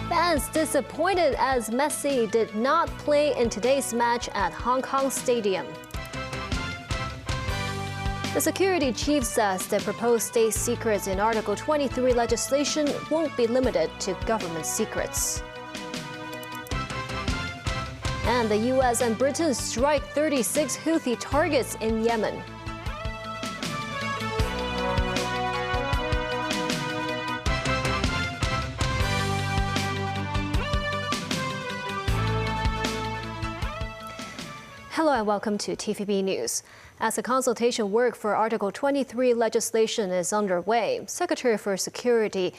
Fans disappointed as Messi did not play in today's match at Hong Kong Stadium. The security chief says the proposed state secrets in Article 23 legislation won't be limited to government secrets. And the US and Britain strike 36 Houthi targets in Yemen. Hello and welcome to TVB News. As the consultation work for Article 23 legislation is underway, Secretary for Security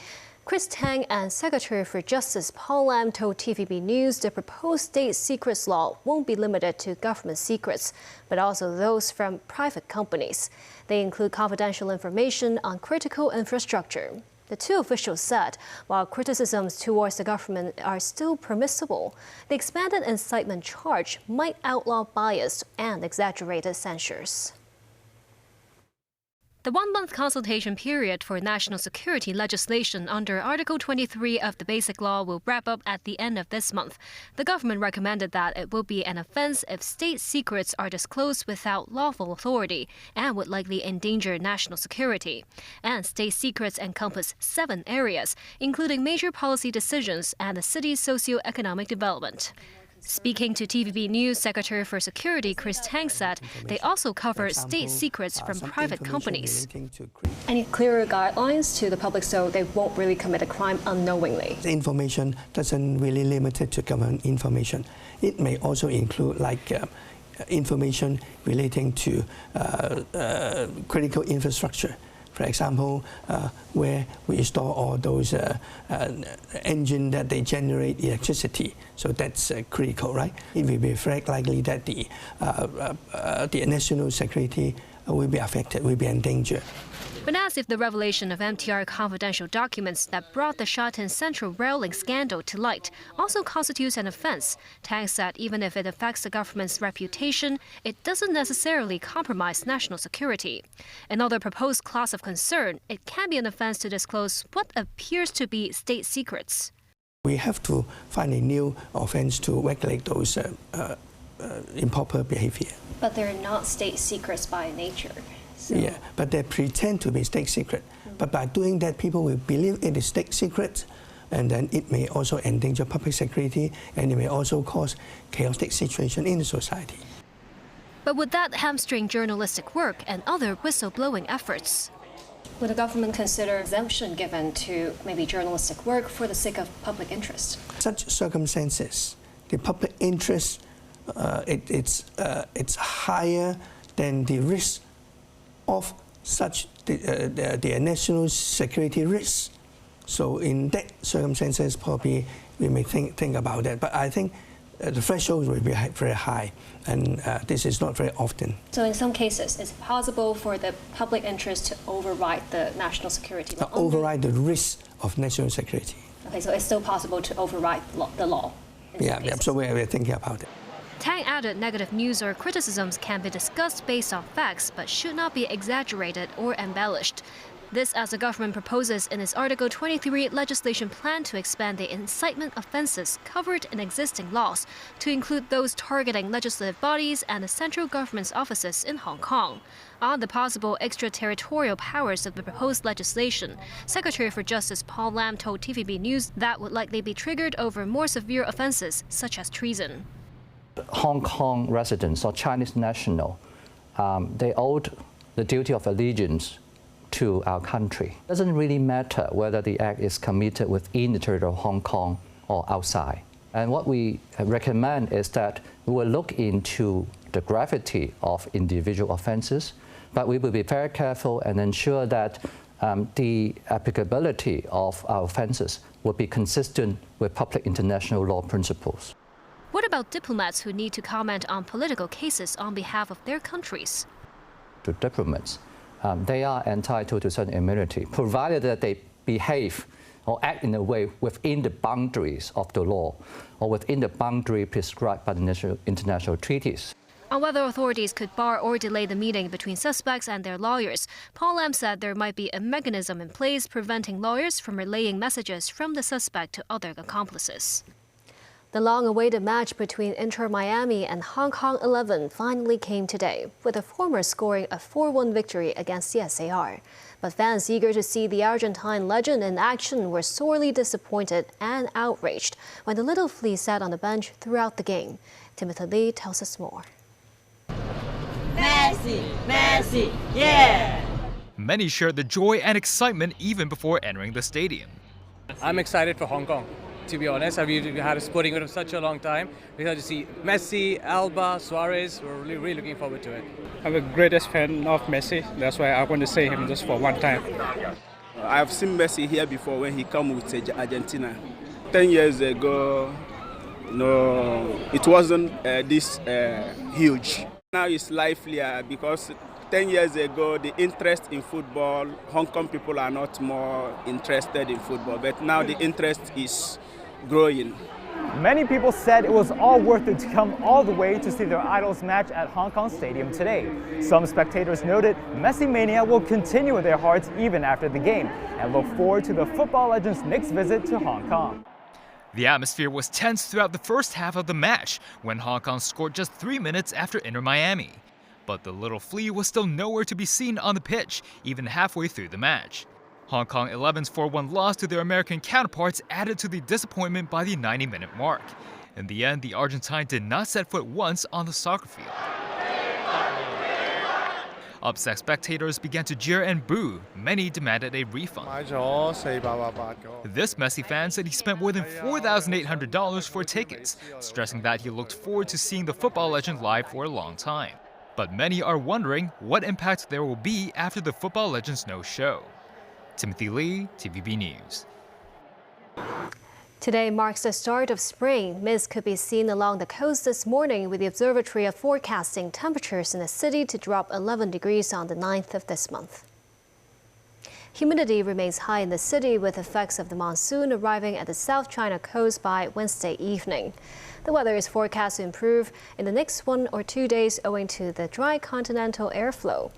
Chris Tang and Secretary for Justice Paul Lam told TVB News the proposed state secrets law won't be limited to government secrets, but also those from private companies. They include confidential information on critical infrastructure. The two officials said, while criticisms towards the government are still permissible, the expanded incitement charge might outlaw biased and exaggerated censures. The one-month consultation period for national security legislation under Article 23 of the Basic Law will wrap up at the end of this month. The government recommended that it will be an offense if state secrets are disclosed without lawful authority and would likely endanger national security. And state secrets encompass 7 areas, including major policy decisions and the city's socio-economic development. Speaking to TVB News, Secretary for Security Chris Tang said they also cover state secrets from private companies. Any clearer guidelines to the public so they won't really commit a crime unknowingly? The information doesn't really limit it to government information. It may also include information relating to critical infrastructure. For example, where we store all those engines that they generate electricity. So that's critical, right? It will be very likely that the national security will be affected, will be in danger. When asked if the revelation of MTR confidential documents that brought the Shah-Tin Central rail link scandal to light also constitutes an offense, Tang said even if it affects the government's reputation, it doesn't necessarily compromise national security. Another proposed clause of concern, it can be an offense to disclose what appears to be state secrets. We have to find a new offense to regulate those improper behavior. But they're not state secrets by nature. So. Yeah, but they pretend to be state secret. But by doing that, people will believe it is state secret, and then it may also endanger public security, and it may also cause chaotic situation in the society. But would that hamstring journalistic work and other whistleblowing efforts? Would the government consider exemption given to maybe journalistic work for the sake of public interest? Such circumstances, the public interest, it's higher than the risk of such the national security risks. So in that circumstances, probably we may think about that. But I think the threshold will be very high, and this is not very often. So in some cases, it's possible for the public interest to override the national security law? Override the risk of national security. Okay, so it's still possible to override the law? Yeah, so we're thinking about it. Tang added negative news or criticisms can be discussed based on facts, but should not be exaggerated or embellished. This as the government proposes in its Article 23 legislation plan to expand the incitement offences covered in existing laws to include those targeting legislative bodies and the central government's offices in Hong Kong. On the possible extraterritorial powers of the proposed legislation, Secretary for Justice Paul Lam told TVB News that would likely be triggered over more severe offences such as treason. Hong Kong residents or Chinese national, they owed the duty of allegiance to our country. It doesn't really matter whether the act is committed within the territory of Hong Kong or outside. And what we recommend is that we will look into the gravity of individual offences, but we will be very careful and ensure that the applicability of our offences will be consistent with public international law principles. What about diplomats who need to comment on political cases on behalf of their countries? To diplomats, they are entitled to certain immunity, provided that they behave or act in a way within the boundaries of the law or within the boundary prescribed by the international treaties. On whether authorities could bar or delay the meeting between suspects and their lawyers, Paul Lam said there might be a mechanism in place preventing lawyers from relaying messages from the suspect to other accomplices. The long-awaited match between Inter Miami and Hong Kong 11 finally came today, with the former scoring a 4-1 victory against the SAR. But fans eager to see the Argentine legend in action were sorely disappointed and outraged when the Little Flea sat on the bench throughout the game. Timothy Lee tells us more. Messi, Messi, yeah! Many shared the joy and excitement even before entering the stadium. I'm excited for Hong Kong, to be honest. I've had a sporting event for such a long time. We had to see Messi, Alba, Suarez. We're really looking forward to it. I'm the greatest fan of Messi. That's why I want to see him just for one time. I've seen Messi here before when he came with Argentina. 10 years ago, no, it wasn't this huge. Now it's livelier because 10 years ago, the interest in football, Hong Kong people are not more interested in football, but now the interest is growing. Many people said it was all worth it to come all the way to see their idols match at Hong Kong Stadium today. Some spectators noted Messi mania will continue in their hearts even after the game and look forward to the football legend's next visit to Hong Kong. The atmosphere was tense throughout the first half of the match when Hong Kong scored just 3 minutes after Inter Miami. But the Little Flea was still nowhere to be seen on the pitch, even halfway through the match. Hong Kong 11's 4-1 loss to their American counterparts added to the disappointment by the 90-minute mark. In the end, the Argentine did not set foot once on the soccer field. Upset spectators began to jeer and boo. Many demanded a refund. This Messi fan said he spent more than $4,800 for tickets, stressing that he looked forward to seeing the football legend live for a long time. But many are wondering what impact there will be after the football legend's no-show. Timothy Lee, TVB News. Today marks the start of spring. Mist could be seen along the coast this morning, with the observatory forecasting temperatures in the city to drop 11 degrees on the 9th of this month. Humidity remains high in the city, with effects of the monsoon arriving at the South China coast by Wednesday evening. The weather is forecast to improve in the next 1 or 2 days owing to the dry continental airflow.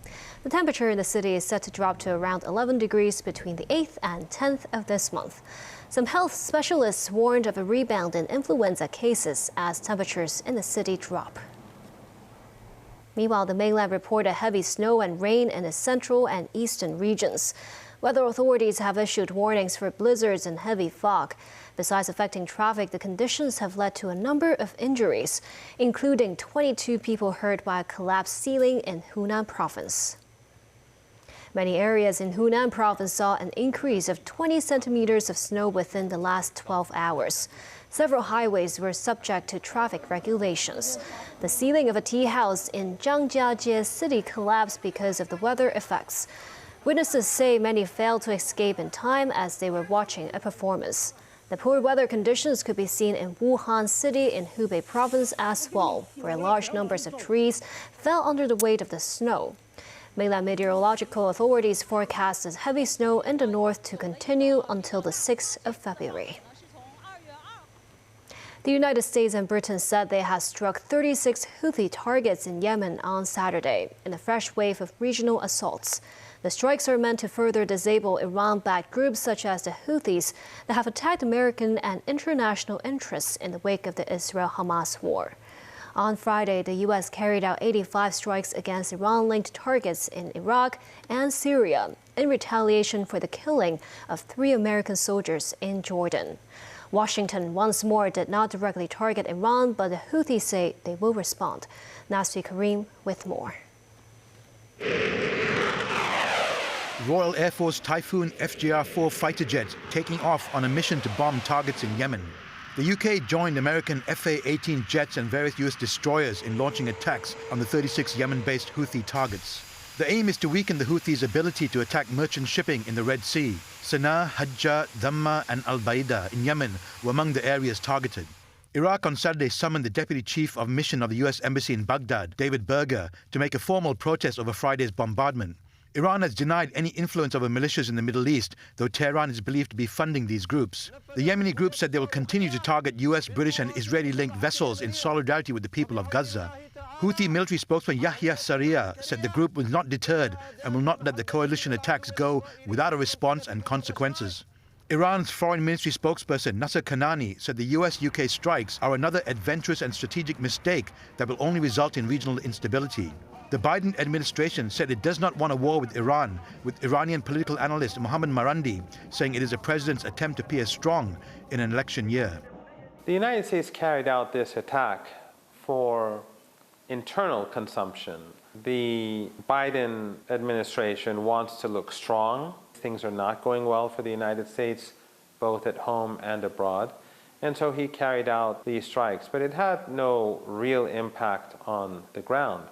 The temperature in the city is set to drop to around 11 degrees between the 8th and 10th of this month. Some health specialists warned of a rebound in influenza cases as temperatures in the city drop. Meanwhile, the mainland reported heavy snow and rain in the central and eastern regions. Weather authorities have issued warnings for blizzards and heavy fog. Besides affecting traffic, the conditions have led to a number of injuries, including 22 people hurt by a collapsed ceiling in Hunan province. Many areas in Hunan province saw an increase of 20 centimeters of snow within the last 12 hours. Several highways were subject to traffic regulations. The ceiling of a tea house in Zhangjiajie city collapsed because of the weather effects. Witnesses say many failed to escape in time as they were watching a performance. The poor weather conditions could be seen in Wuhan City in Hubei province as well, where large numbers of trees fell under the weight of the snow. Mainland meteorological authorities forecast heavy snow in the north to continue until the 6th of February. The United States and Britain said they had struck 36 Houthi targets in Yemen on Saturday in a fresh wave of regional assaults. The strikes are meant to further disable Iran-backed groups such as the Houthis that have attacked American and international interests in the wake of the Israel-Hamas war. On Friday, the U.S. carried out 85 strikes against Iran-linked targets in Iraq and Syria in retaliation for the killing of 3 American soldiers in Jordan. Washington once more did not directly target Iran, but the Houthis say they will respond. Nasty Karim with more. Royal Air Force Typhoon FJR-4 fighter jets taking off on a mission to bomb targets in Yemen. The UK joined American FA-18 jets and various US destroyers in launching attacks on the 36 Yemen-based Houthi targets. The aim is to weaken the Houthis' ability to attack merchant shipping in the Red Sea. Sana'a, Hajjah, Dhamma and Al-Baida in Yemen were among the areas targeted. Iraq on Saturday summoned the Deputy Chief of Mission of the US Embassy in Baghdad, David Berger, to make a formal protest over Friday's bombardment. Iran has denied any influence over militias in the Middle East, though Tehran is believed to be funding these groups. The Yemeni group said they will continue to target US, British and Israeli-linked vessels in solidarity with the people of Gaza. Houthi military spokesman Yahya Sarriah said the group was not deterred and will not let the coalition attacks go without a response and consequences. Iran's foreign ministry spokesperson Nasser Kanani said the US-UK strikes are another adventurous and strategic mistake that will only result in regional instability. The Biden administration said it does not want a war with Iran, with Iranian political analyst Mohammad Marandi saying it is a president's attempt to appear strong in an election year. The United States carried out this attack for internal consumption. The Biden administration wants to look strong. Things are not going well for the United States, both at home and abroad. And so he carried out these strikes, but it had no real impact on the ground.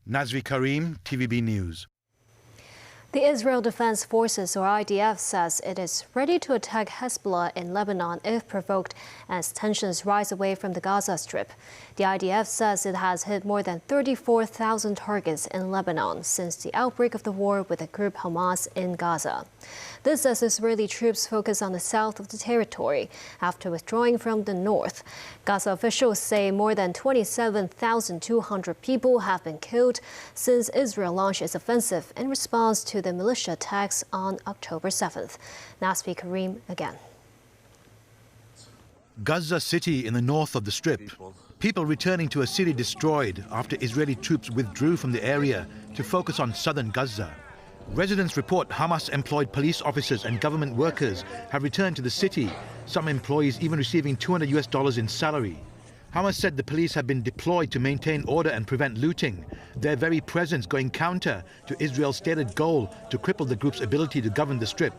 Nazri Karim, TVB News. The Israel Defense Forces, or IDF, says it is ready to attack Hezbollah in Lebanon if provoked as tensions rise away from the Gaza Strip. The IDF says it has hit more than 34,000 targets in Lebanon since the outbreak of the war with the group Hamas in Gaza. This as Israeli troops focus on the south of the territory after withdrawing from the north. Gaza officials say more than 27,200 people have been killed since Israel launched its offensive in response to the militia attacks on October 7th. Nasfi Karim again. Gaza City in the north of the Strip. People returning to a city destroyed after Israeli troops withdrew from the area to focus on southern Gaza. Residents report Hamas-employed police officers and government workers have returned to the city, some employees even receiving $200 in salary. Hamas said the police have been deployed to maintain order and prevent looting, their very presence going counter to Israel's stated goal to cripple the group's ability to govern the Strip.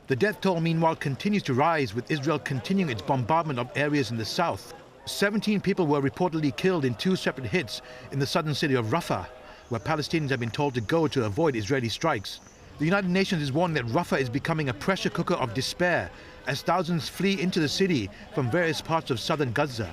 The death toll, meanwhile, continues to rise, with Israel continuing its bombardment of areas in the south. 17 people were reportedly killed in 2 separate hits in the southern city of Rafah, where Palestinians have been told to go to avoid Israeli strikes. The United Nations is warning that Rafah is becoming a pressure cooker of despair as thousands flee into the city from various parts of southern Gaza.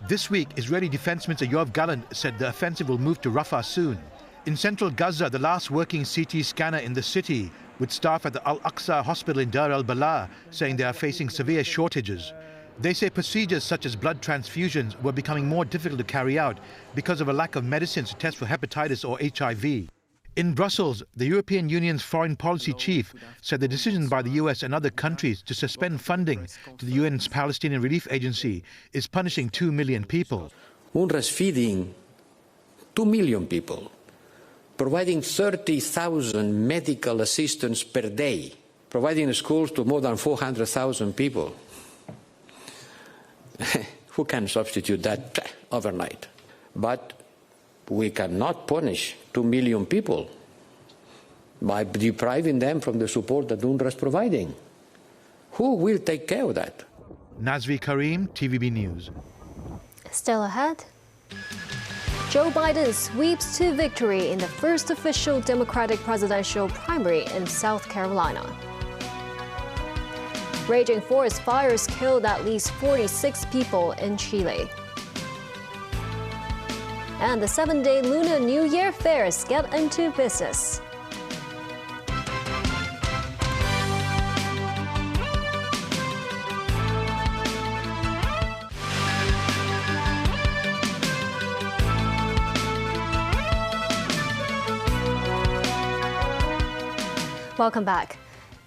This week, Israeli Defense Minister Yoav Gallant said the offensive will move to Rafah soon. In central Gaza, the last working CT scanner in the city, with staff at the Al-Aqsa hospital in Dar al-Balah saying they are facing severe shortages. They say procedures such as blood transfusions were becoming more difficult to carry out because of a lack of medicines to test for hepatitis or HIV. In Brussels, the European Union's foreign policy chief said the decision by the US and other countries to suspend funding to the UN's Palestinian Relief Agency is punishing 2 million people. UNRWA is feeding 2 million people, providing 30,000 medical assistants per day, providing schools to more than 400,000 people. Who can substitute that overnight? But we cannot punish 2 million people by depriving them from the support that UNRWA is providing. Who will take care of that? Nazri Karim, TVB News. Still ahead. Joe Biden sweeps to victory in the first official Democratic presidential primary in South Carolina. Raging forest fires killed at least 46 people in Chile. And the 7-day Lunar New Year fairs get into business. Welcome back.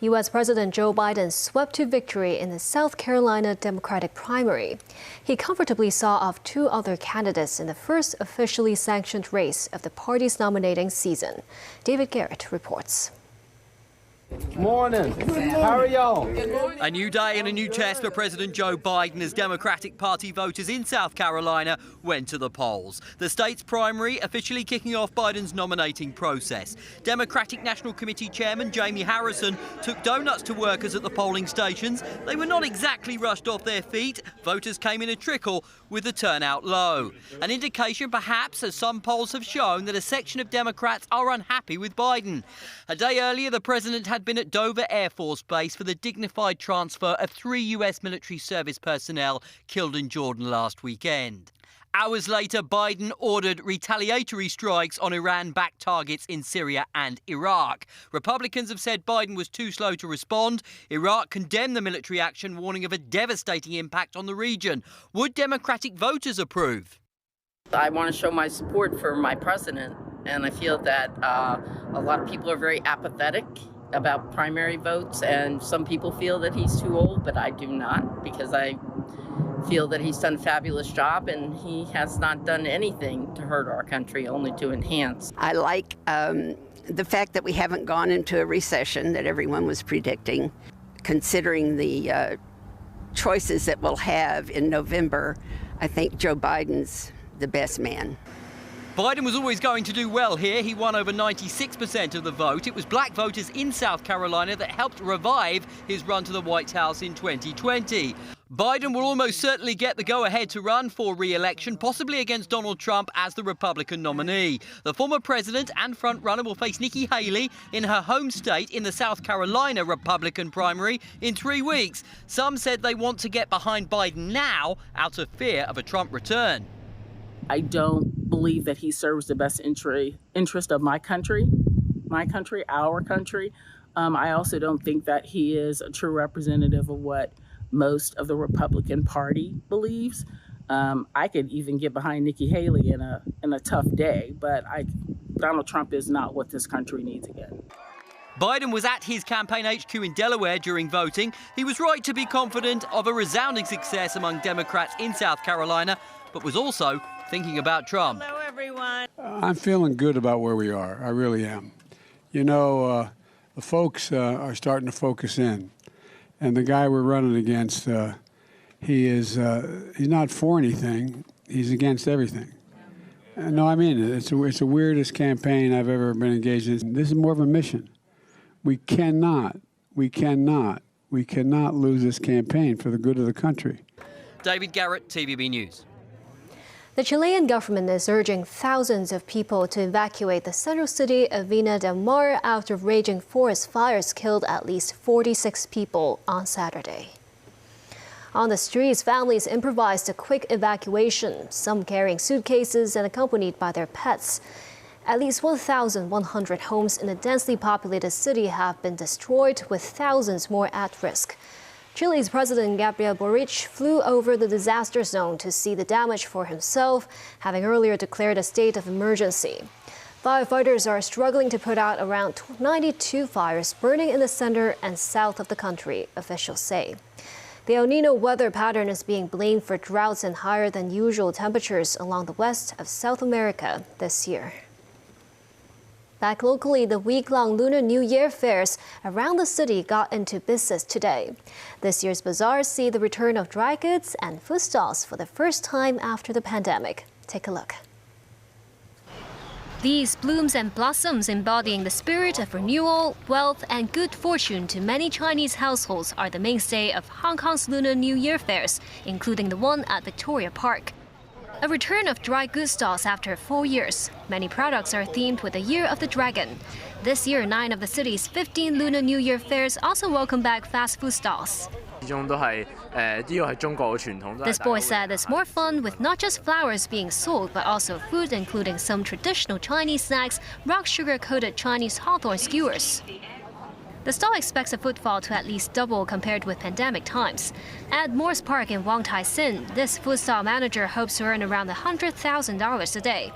U.S. President Joe Biden swept to victory in the South Carolina Democratic primary. He comfortably saw off 2 other candidates in the first officially sanctioned race of the party's nominating season. David Garrett reports. Morning. How are y'all? A new day and a new test for President Joe Biden as Democratic Party voters in South Carolina went to the polls. The state's primary officially kicking off Biden's nominating process. Democratic National Committee Chairman Jamie Harrison took donuts to workers at the polling stations. They were not exactly rushed off their feet. Voters came in a trickle with the turnout low. An indication perhaps, as some polls have shown, that a section of Democrats are unhappy with Biden. A day earlier, the president had been at Dover Air Force Base for the dignified transfer of 3 US military service personnel killed in Jordan last weekend. Hours later, Biden ordered retaliatory strikes on Iran-backed targets in Syria and Iraq. Republicans have said Biden was too slow to respond. Iraq condemned the military action, warning of a devastating impact on the region. Would Democratic voters approve? I want to show my support for my president, and I feel that a lot of people are very apathetic about primary votes, and some people feel that he's too old, but I do not, because I feel that he's done a fabulous job and he has not done anything to hurt our country, only to enhance. I like the fact that we haven't gone into a recession that everyone was predicting. Considering the choices that we'll have in November, I think Joe Biden's the best man. Biden was always going to do well here. He won over 96% of the vote. It was black voters in South Carolina that helped revive his run to the White House in 2020. Biden will almost certainly get the go-ahead to run for re-election, possibly against Donald Trump as the Republican nominee. The former president and front-runner will face Nikki Haley in her home state in the South Carolina Republican primary in 3 weeks. Some said they want to get behind Biden now out of fear of a Trump return. I don't believe that he serves the best interest of my country, our country. I also don't think that he is a true representative of what most of the Republican Party believes. I could even get behind Nikki Haley in a tough day, but Donald Trump is not what this country needs again. Biden was at his campaign HQ in Delaware during voting. He was right to be confident of a resounding success among Democrats in South Carolina, but was also thinking about Trump. Hello, everyone. I'm feeling good about where we are. I really am. You know, the folks are starting to focus in. And the guy we're running against, he's not for anything. He's against everything. No, I mean it. It's the weirdest campaign I've ever been engaged in. This is more of a mission. We cannot lose this campaign for the good of the country. David Garrett, TVB News. The Chilean government is urging thousands of people to evacuate the central city of Vina del Mar after raging forest fires killed at least 46 people on Saturday. On the streets, families improvised a quick evacuation, some carrying suitcases and accompanied by their pets. At least 1,100 homes in a densely populated city have been destroyed, with thousands more at risk. Chile's President Gabriel Boric flew over the disaster zone to see the damage for himself, having earlier declared a state of emergency. Firefighters are struggling to put out around 92 fires burning in the center and south of the country, officials say. The El Nino weather pattern is being blamed for droughts and higher than usual temperatures along the west of South America this year. Back locally, the week-long Lunar New Year fairs around the city got into business today. This year's bazaars see the return of dry goods and food stalls for the first time after the pandemic. Take a look. These blooms and blossoms embodying the spirit of renewal, wealth, and good fortune to many Chinese households are the mainstay of Hong Kong's Lunar New Year fairs, including the one at Victoria Park. A return of dry goods stalls after 4 years. Many products are themed with the Year of the Dragon. This year, 9 of the city's 15 Lunar New Year fairs also welcome back fast food stalls. This boy said it's more fun with not just flowers being sold, but also food including some traditional Chinese snacks, rock sugar-coated Chinese hawthorn skewers. The stall expects a footfall to at least double compared with pandemic times. At Morse Park in Wong Tai Sin, this food stall manager hopes to earn around $100,000 a day.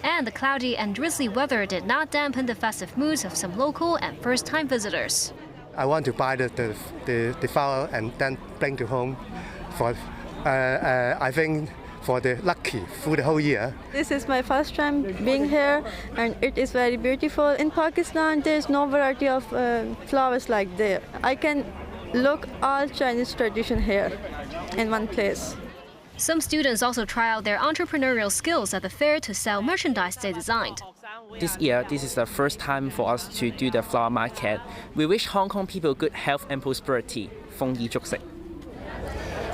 And the cloudy and drizzly weather did not dampen the festive moods of some local and first-time visitors. I want to buy the flower and then bring to home for, I think, for the lucky for the whole year. This is my first time being here and it is very beautiful. In Pakistan, there's no variety of flowers like there. I can look all Chinese tradition here in one place. Some students also try out their entrepreneurial skills at the fair to sell merchandise they designed. This year, this is the first time for us to do the flower market. We wish Hong Kong people good health and prosperity. 豐衣足食.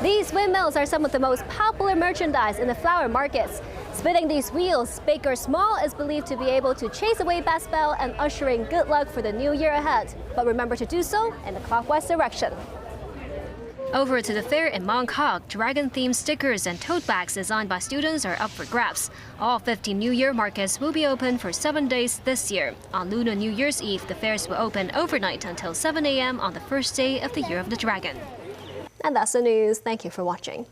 These windmills are some of the most popular merchandise in the flower markets. Spinning these wheels, big or small, is believed to be able to chase away bad spell and usher in good luck for the new year ahead. But remember to do so in the clockwise direction. Over to the fair in Mong Kok, dragon-themed stickers and tote bags designed by students are up for grabs. All 15 New Year markets will be open for 7 days this year. On Lunar New Year's Eve, the fairs will open overnight until 7 a.m. on the first day of the Year of the Dragon. And that's the news. Thank you for watching.